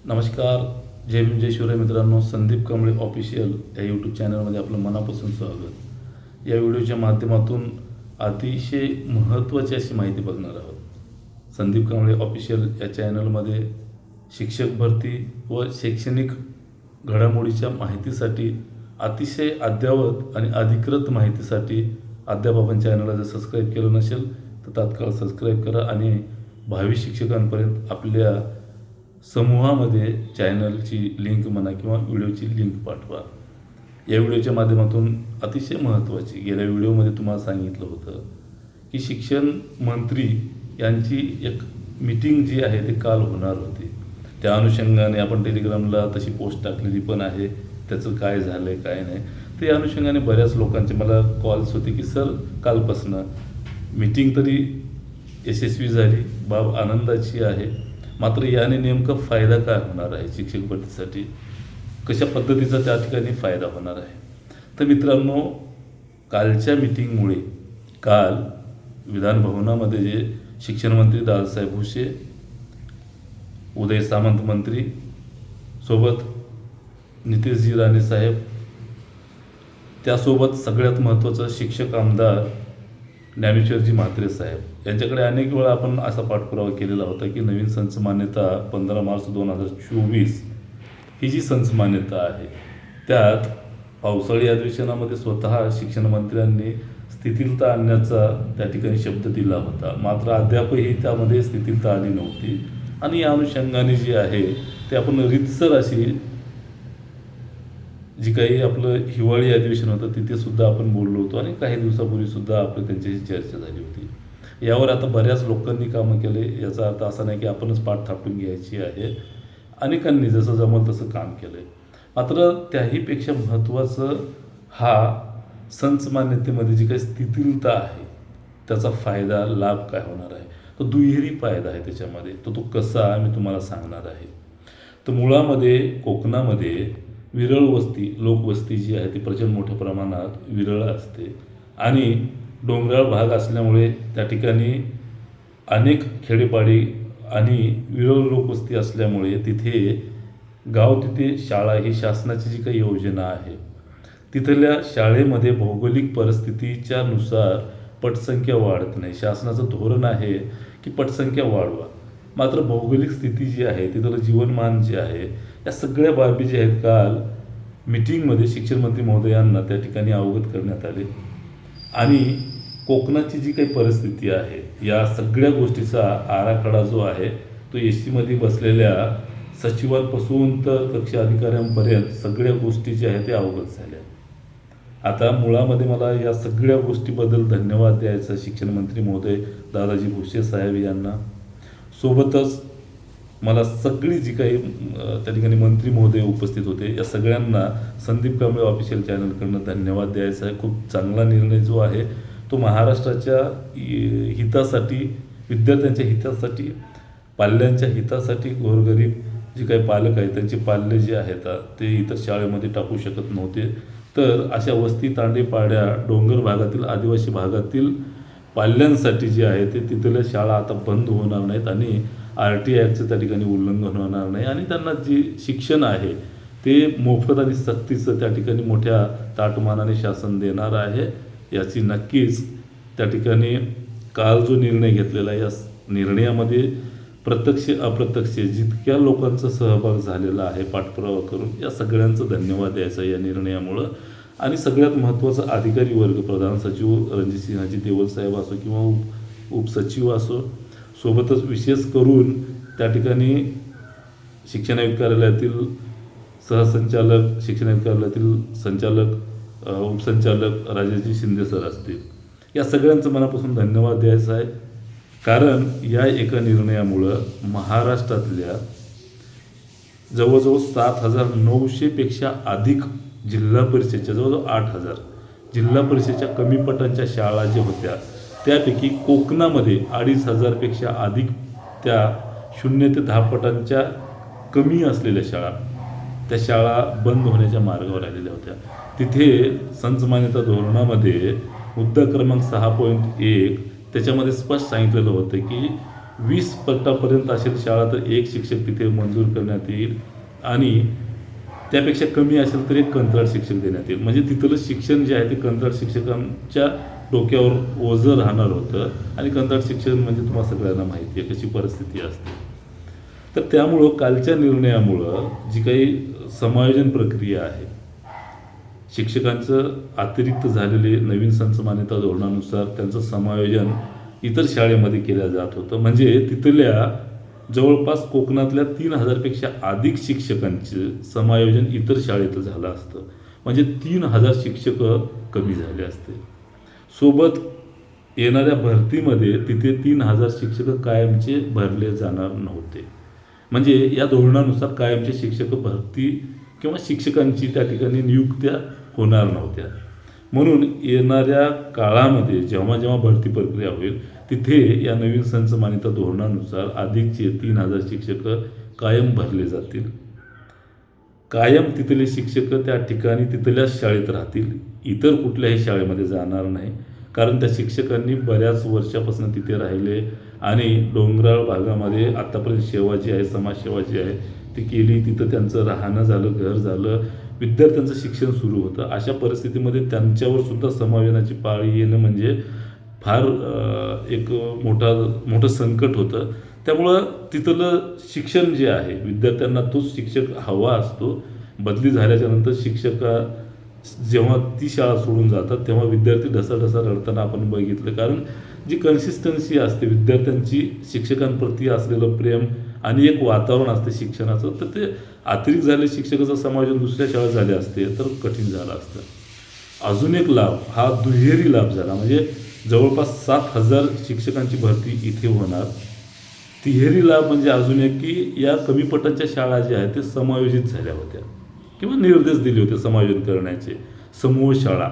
नमस्कार. जय भीम जय शिवराय मित्रांनो. संदीप कांबळे ऑफिशियल या यूट्यूब चॅनलमध्ये आपलं मनापासून स्वागत. या व्हिडिओच्या माध्यमातून अतिशय महत्त्वाची अशी माहिती बघणार आहोत. संदीप कांबळे ऑफिशियल या चॅनलमध्ये शिक्षक भरती व शैक्षणिक घडामोडीच्या माहितीसाठी अतिशय अद्ययावत आणि अधिकृत माहितीसाठी अद्याप आपण चॅनलला जर सबस्क्राईब केलं नसेल तर तात्काळ सबस्क्राईब करा आणि भावी शिक्षकांपर्यंत आपल्या समूहामध्ये चॅनलची लिंक म्हणा किंवा व्हिडिओची लिंक पाठवा. या व्हिडिओच्या माध्यमातून अतिशय महत्त्वाची, गेल्या व्हिडिओमध्ये तुम्हाला सांगितलं होतं की शिक्षण मंत्री यांची एक मीटिंग जी आहे ते काल होणार होती. त्या अनुषंगाने आपण टेलिग्रामला तशी पोस्ट टाकलेली पण आहे. त्याचं काय झालं आहे काय नाही, तर या अनुषंगाने बऱ्याच लोकांचे मला कॉल्स होते की सर कालपासनं मीटिंग तरी यशस्वी झाली, बाब आनंदाची आहे, मात्र याने नेमका फायदा काय होणार आहे शिक्षक भरतीसाठी, कशा पद्धतीचा त्या ठिकाणी फायदा होणार आहे. तर मित्रांनो, कालच्या मीटिंगमुळे काल विधानभवनामध्ये जे शिक्षण मंत्री दादासाहेब भुसे, उदय सामंत मंत्री, सोबत नितेशजी राणे साहेब, त्यासोबत सगळ्यात महत्त्वाचं शिक्षक आमदार ज्ञानेश्वरजी म्हात्रे साहेब यांच्याकडे अनेक वेळा आपण असा पाठपुरावा केलेला होता की नवीन संच मान्यता 15 मार्च 2024 ही जी संच मान्यता आहे त्यात पावसाळी अधिवेशनामध्ये स्वतः शिक्षण मंत्र्यांनी स्थिथिलता आणण्याचा त्या ठिकाणी शब्द दिला होता, मात्र अद्यापही त्यामध्ये स्थिथिलता आली नव्हती. आणि या अनुषंगाने जी आहे ते आपण रीतसर अशी जी काही आपलं हिवाळी अधिवेशन होतं तिथे सुद्धा आपण बोललो होतो आणि काही दिवसापूर्वी सुद्धा आपलं त्यांच्याशी चर्चा झाली होती. यावर आता बऱ्याच लोकांनी कामं केले. याचा अर्थ असा नाही की आपणच पाठ थापून घ्यायची आहे. अनेकांनी जसं जमल तसं काम केलं आहे. मात्र त्याहीपेक्षा महत्त्वाचं हा संच मान्यतेमध्ये जी काही स्थिथिलता आहे त्याचा फायदा लाभ काय होणार आहे, तो दुहेरी फायदा आहे त्याच्यामध्ये. तो कसा मी तुम्हाला सांगणार आहे. तर मुळामध्ये कोकणामध्ये विरळ वस्ती, लोकवस्ती जी आहे ती प्रचंड मोठ्या प्रमाणात विरळ असते आणि डोंगराळ भाग असल्यामुळे त्या ठिकाणी अनेक खेडेपाडी आणि विरळ लोकवस्ती असल्यामुळे तिथे गाव, तिथे शाळा ही शासनाची जी काही योजना आहे तिथल्या शाळेमध्ये भौगोलिक परिस्थितीच्या नुसार पटसंख्या वाढत नाही. शासनाचं धोरण आहे की पटसंख्या वाढवा, मात्र भौगोलिक स्थिती जी आहे तिथलं जीवनमान जे आहे या सगळ्या बाबी जे आहेत काल मीटिंगमध्ये शिक्षण मंत्री महोदयांना त्या ठिकाणी अवगत करण्यात आले. आणि कोकणाची जी काही परिस्थिती आहे या सगळ्या गोष्टीचा आराखडा जो आहे तो एसटीमध्ये बसलेल्या सचिवांपासून तर कक्ष अधिकाऱ्यांपर्यंत सगळ्या गोष्टी ज्या आहेत त्या अवगत झाल्या. आता मुळामध्ये मला या सगळ्या गोष्टीबद्दल धन्यवाद द्यायचा शिक्षण मंत्री महोदय दादाजी भुसे साहेब यांना. सोबतच मला सगळी जी काही त्या ठिकाणी मंत्री महोदय उपस्थित होते या सगळ्यांना संदीप कांबळे ऑफिशियल चॅनलकडनं धन्यवाद द्यायचा आहे. खूप चांगला निर्णय जो आहे तो महाराष्ट्राच्या हितासाठी, विद्यार्थ्यांच्या हितासाठी, पाल्यांच्या हितासाठी, गोरगरीब जे काही पालक आहेत त्यांचे पाल्य जे आहेत ते इतर शाळेमध्ये टाकू शकत नव्हते, तर अशा वस्ती, तांडेपाड्या, डोंगर भागातील, आदिवासी भागातील पाल्यांसाठी जे आहे ते तिथल्या शाळा आता बंद होणार नाहीत आणि RT ॲक्टचं त्या ठिकाणी उल्लंघन होणार नाही आणि त्यांना जे शिक्षण आहे ते मोफत आणि सक्तीचं त्या ठिकाणी मोठ्या ताटमानाने शासन देणार आहे. याची नक्कीच त्या ठिकाणी काल जो निर्णय घेतलेला आहे या निर्णयामध्ये प्रत्यक्ष अप्रत्यक्ष जितक्या लोकांचा सहभाग झालेला आहे पाठपुरावा करून या सगळ्यांचं धन्यवाद द्यायचा या निर्णयामुळं. आणि सगळ्यात महत्त्वाचा अधिकारी वर्ग, प्रधान सचिव रणजितसिंहजी देवल साहेब असो किंवा उपसचिव असो, सोबतच विशेष करून त्या ठिकाणी शिक्षण आयुक्त कार्यालयातील सहसंचालक, शिक्षण आयुक्त कार्यालयातील संचालक, उपसंचालक राजेशजी शिंदे सर असतील, या सगळ्यांचं मनापासून धन्यवाद द्यायचा आहे. कारण या एका निर्णयामुळं महाराष्ट्रातल्या जवळजवळ 7,900पेक्षा अधिक जिल्हा परिषदेच्या, जवळजवळ 8,000 जिल्हा परिषदेच्या कमी पटांच्या शाळा ज्या होत्या त्यापैकी कोकणामध्ये 2,500पेक्षा अधिक त्या 0 ते 10 पटांच्या कमी असलेल्या शाळा, त्या शाळा बंद होण्याच्या मार्गावर आलेल्या होत्या. तिथे संच मान्यता धोरणामध्ये मुद्दा क्रमांक 6.1 त्याच्यामध्ये स्पष्ट सांगितलेलं होतं की 20 पटापर्यंत असेल शाळा तर एक शिक्षक तिथे मंजूर करण्यात येईल आणि त्यापेक्षा कमी असेल तर एक कंत्राट शिक्षक देण्यात येईल. म्हणजे तिथलं शिक्षण जे आहे ते कंत्राट शिक्षकांच्या डोक्यावर ओझं राहणार होतं आणि कंत्राट शिक्षण म्हणजे तुम्हाला सगळ्यांना माहिती आहे कशी परिस्थिती असते. तर त्यामुळं कालच्या निर्णयामुळं जी काही समायोजन प्रक्रिया आहे, शिक्षकांचं अतिरिक्त झालेले नवीन संच मान्यता धोरणानुसार त्यांचं समायोजन इतर शाळेमध्ये केलं जात होतं. म्हणजे तिथल्या जवळपास कोकणातल्या 3,000पेक्षा अधिक शिक्षकांचे समायोजन इतर शाळेत झालं असतं. म्हणजे 3,000 शिक्षकं कमी झाले असते. सोबत येणाऱ्या भरतीमध्ये तिथे 3,000 शिक्षक कायमचे भरले जाणार नव्हते. म्हणजे या धोरणानुसार कायमचे शिक्षक भरती किंवा शिक्षकांची त्या ठिकाणी नियुक्त्या होणार नव्हत्या. म्हणून येणाऱ्या काळामध्ये जेव्हा जेव्हा भरती प्रक्रिया होईल तिथे या नवीन संच मान्यता धोरणानुसार अधिकचे 3,000 शिक्षक कायम भरले जातील. कायम तिथले शिक्षक त्या ठिकाणी तिथल्याच शाळेत राहतील, इतर कुठल्याही शाळेमध्ये जाणार नाही. कारण त्या शिक्षकांनी बऱ्याच वर्षापासून तिथे राहिले आणि डोंगराळ भागामध्ये आत्तापर्यंत सेवा जी आहे, समाजसेवा जी आहे ती केली. तिथं त्यांचं राहणं झालं, घर झालं, विद्यार्थ्यांचं शिक्षण सुरू होतं. अशा परिस्थितीमध्ये त्यांच्यावर सुद्धा समायोजनाची पाळी येणं म्हणजे फार एक मोठं संकट होतं. त्यामुळं तिथलं शिक्षण जे आहे विद्यार्थ्यांना तोच शिक्षक हवा असतो. बदली झाल्याच्या नंतर जेव्हा ती शाळा सोडून जातात तेव्हा विद्यार्थी ढसाढसा रडताना आपण बघितलं. कारण जी कन्सिस्टन्सी असते विद्यार्थ्यांची शिक्षकांप्रती असलेलं प्रेम आणि एक वातावरण असते शिक्षणाचं, तर ते अतिरिक्त झाले शिक्षकाचं समायोजन दुसऱ्या शाळेत झाले असते तर कठीण झालं असतं. अजून एक लाभ हा दुहेरी लाभ झाला. म्हणजे जवळपास 7,000 शिक्षकांची भरती इथे होणार. तिहेरी लाभ म्हणजे अजून एक की या कमी पटाच्या शाळा ज्या आहेत ते समायोजित झाल्या होत्या किंवा निर्देश दिले होते समायोजन करण्याचे. समूह शाळा,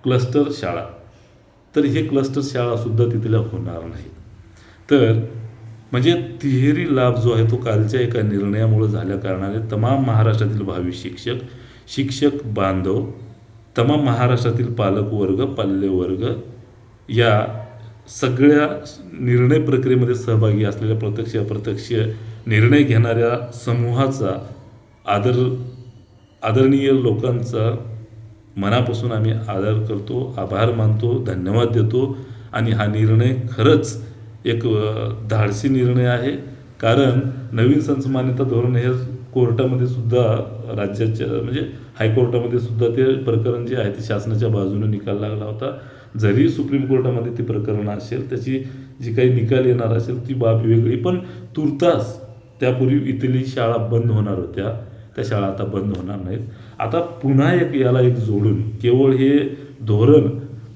क्लस्टर शाळा, तर हे क्लस्टर शाळासुद्धा तिथल्या होणार नाहीत. तर म्हणजे तिहेरी लाभ जो आहे तो कालच्या एका निर्णयामुळे झाल्या कारणाने तमाम महाराष्ट्रातील भावी शिक्षक बांधव, तमाम महाराष्ट्रातील पालकवर्ग, पाल्यवर्ग या सगळ्या निर्णय प्रक्रियेमध्ये सहभागी असलेल्या प्रत्यक्ष अप्रत्यक्ष निर्णय घेणाऱ्या समूहाचा आदरणीय लोकांचा मनापासून आम्ही आदर करतो, आभार मानतो, धन्यवाद देतो. आणि हा निर्णय खरंच एक धाडसी निर्णय आहे. कारण नवीन संच मान्यता धोरण हे कोर्टामध्ये सुद्धा राज्याच्या म्हणजे हायकोर्टामध्ये सुद्धा ते प्रकरण जे आहे ते शासनाच्या बाजूने निकाल लागला होता. जरी सुप्रीम कोर्टामध्ये ती प्रकरण असेल त्याची जी काही निकाल येणार असेल ती बाब वेगळी, पण तुर्तास त्यापूर्वी इथली शाळा बंद होणार होत्या, त्या शाळा आता बंद होणार नाहीत. आता पुन्हा याला एक जोडून केवळ हे धोरण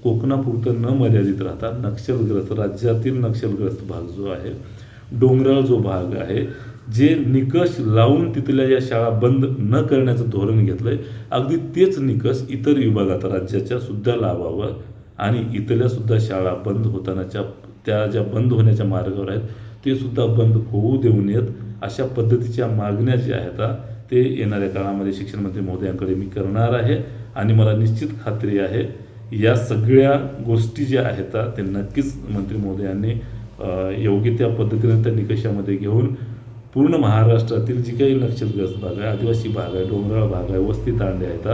कोकणापुरतं न मर्यादित राहता नक्षलग्रस्त राज्यातील नक्षलग्रस्त भाग जो आहे, डोंगराळ जो भाग आहे, जे निकष लावून तिथल्या या शाळा बंद न करण्याचं धोरण घेतलं आहे, अगदी तेच निकष इतर विभागात राज्याच्या सुद्धा लावावं आणि इथल्या सुद्धा शाळा बंद होतानाच्या त्या ज्या बंद होण्याच्या मार्गावर आहेत ते सुद्धा बंद होऊ देऊ नयेत. अशा पद्धतीच्या मागण्या ज्या आहेत ते येणाऱ्या काळामध्ये शिक्षण मंत्री महोदयांकडे मी करणार आहे आणि मला निश्चित खात्री आहे या सगळ्या गोष्टी ज्या आहेत ते नक्कीच मंत्री महोदयांनी योग्य त्या पद्धतीने त्या निकषामध्ये घेऊन पूर्ण महाराष्ट्रातील जी काही नक्षलग्रस्त भाग आहे, आदिवासी भाग आहे, डोंगराळ भाग आहे, वस्ती तांडे आहेत,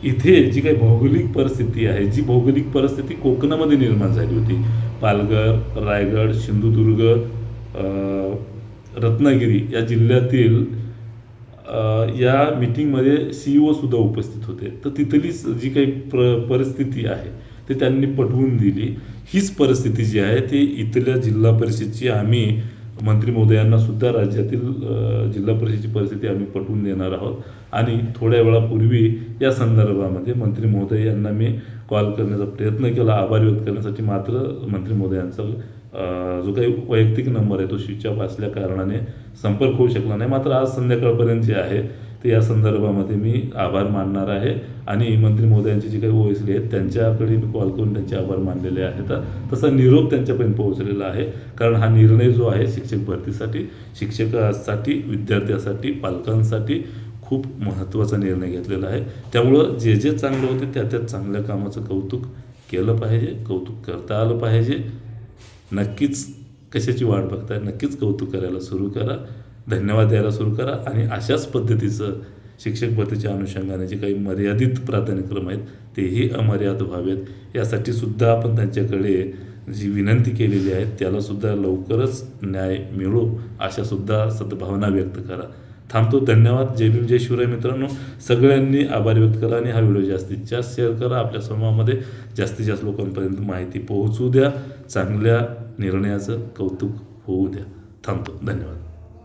इथे जी काही भौगोलिक परिस्थिती आहे, जी भौगोलिक परिस्थिती कोकणामध्ये निर्माण झाली होती, पालघर, रायगड, सिंधुदुर्ग, रत्नागिरी या जिल्ह्यातील या मीटिंगमध्ये CEO सुद्धा उपस्थित होते. तर तिथली जी काही परिस्थिती आहे ते त्यांनी पटवून दिली. हीच परिस्थिती जी आहे ती इथल्या जिल्हा परिषदची आम्ही मंत्री महोदयांना सुद्धा राज्यातील जिल्हा परिषदेची परिस्थिती आम्ही पटवून देणार आहोत. आणि थोड्या वेळापूर्वी या संदर्भामध्ये मंत्री महोदय यांना मी कॉल करण्याचा प्रयत्न केला आभार व्यक्त करण्यासाठी, मात्र मंत्री महोदयांचा जो काही वैयक्तिक नंबर आहे तो स्विच ऑफ असल्या कारणाने संपर्क होऊ शकला नाही. मात्र आज संध्याकाळपर्यंत जे आहे ते या संदर्भामध्ये मी आभार मानणार आहे आणि मंत्री महोदयांचे जे काही OSD आहेत त्यांच्याकडे मी कॉल करून त्यांचे आभार मानलेले आहेत. तसा निरोप त्यांच्यापर्यंत पोहोचलेला आहे. कारण हा निर्णय जो आहे शिक्षक भरतीसाठी, शिक्षकासाठी, विद्यार्थ्यासाठी, पालकांसाठी खूप महत्त्वाचा निर्णय घेतलेला आहे. त्यामुळं जे जे चांगलं होते त्या चांगल्या कामाचं कौतुक केलं पाहिजे, कौतुक करता आलं पाहिजे. नक्कीच कशाची वाट बघताय, नक्कीच कौतुक करायला सुरू करा, धन्यवाद द्यायला सुरू करा आणि अशाच पद्धतीचं शिक्षक भरतीच्या अनुषंगाने जे काही मर्यादित प्राधान्यक्रम आहेत तेही अमर्याद व्हावेत यासाठी सुद्धा आपण त्यांच्याकडे जी विनंती केलेली आहे त्यालासुद्धा लवकरच न्याय मिळो अशासुद्धा सद्भावना व्यक्त करा. थांबतो. धन्यवाद. जय भीम, जय शिवराय. मित्रांनो, सगळ्यांनी आभार व्यक्त करा आणि हा व्हिडिओ जास्तीत जास्त शेअर करा. आपल्या समूहामध्ये जास्तीत जास्त लोकांपर्यंत माहिती पोहोचू द्या. चांगल्या निर्णयाचं कौतुक होऊ द्या. थांबतो. धन्यवाद.